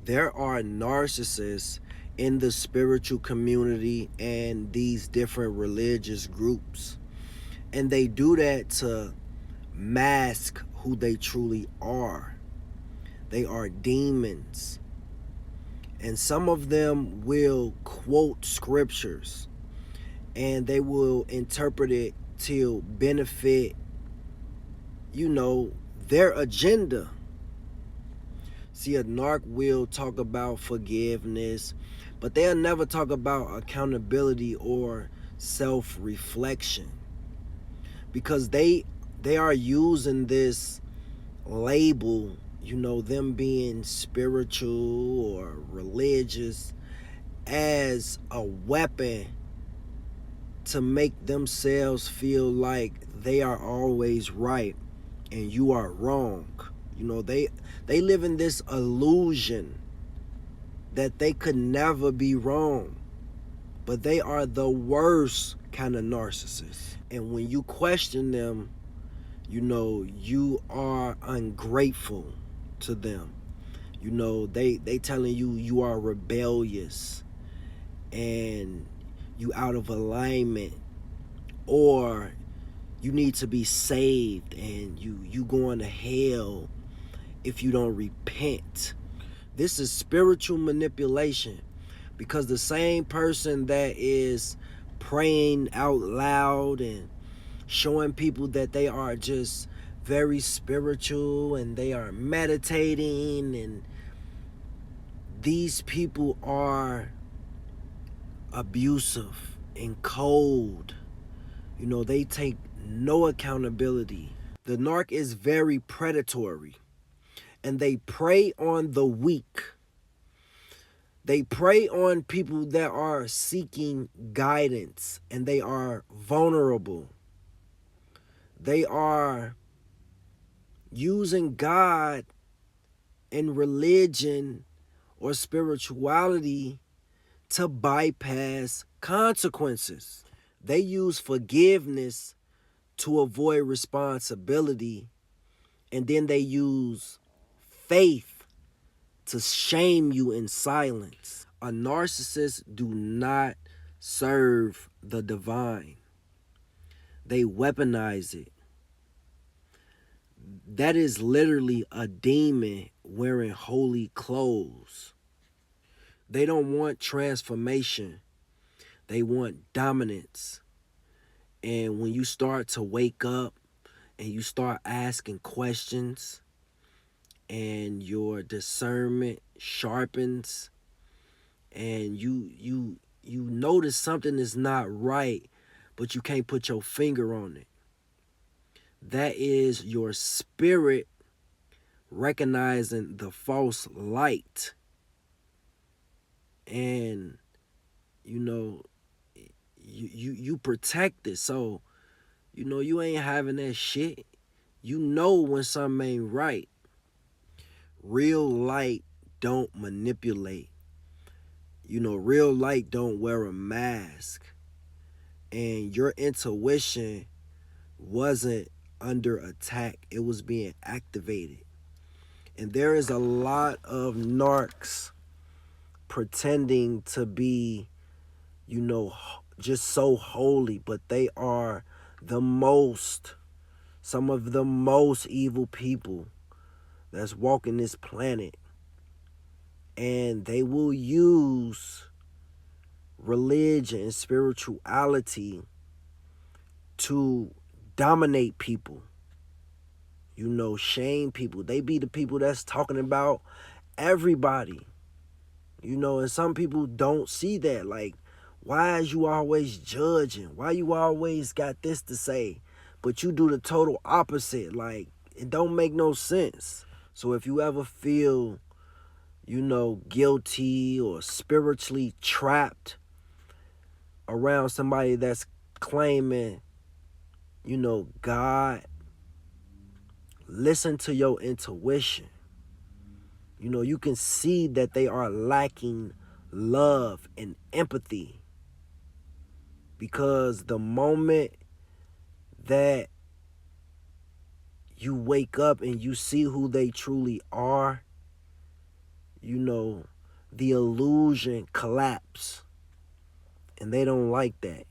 There are narcissists in the spiritual community and these different religious groups. And they do that to mask who they truly are. They are demons. And some of them will quote scriptures and they will interpret it to benefit, their agenda. See, a narc will talk about forgiveness, but they'll never talk about accountability or self-reflection because they are using this label, them being spiritual or religious, as a weapon to make themselves feel like they are always right and you are wrong. They live in this illusion that they could never be wrong. But they are the worst kind of narcissists. And when you question them, you are ungrateful to them. They telling you you are rebellious and you out of alignment, or you need to be saved and you going to hell if you don't repent. This is spiritual manipulation, because the same person that is praying out loud and showing people that they are just very spiritual and they are meditating, and these people are abusive and cold. They take no accountability. The narc is very predatory and they prey on the weak. They prey on people that are seeking guidance and they are vulnerable. They are using God and religion or spirituality to bypass consequences. They use forgiveness to avoid responsibility, and then they use faith to shame you in silence. A narcissist do not serve the divine. They weaponize it. That is literally a demon wearing holy clothes. They don't want transformation. They want dominance. And when you start to wake up and you start asking questions and your discernment sharpens and you notice something is not right, but you can't put your finger on it, that is your spirit recognizing the false light. And you protect it. So you ain't having that shit. When something ain't right. Real light don't manipulate. Real light don't wear a mask. And your intuition wasn't under attack. It was being activated. And there is a lot of narcs pretending to be, just so holy, but they are some of the most evil people that's walking this planet. And they will use religion and spirituality to dominate people, shame people. They be the people that's talking about everybody, and some people don't see that. Like, why is you always judging? Why you always got this to say, but you do the total opposite? Like, it don't make no sense. So if you ever feel, guilty or spiritually trapped around somebody that's claiming, God, listen to your intuition. You can see that they are lacking love and empathy, because the moment that you wake up and you see who they truly are, you know, the illusion collapse. And they don't like that.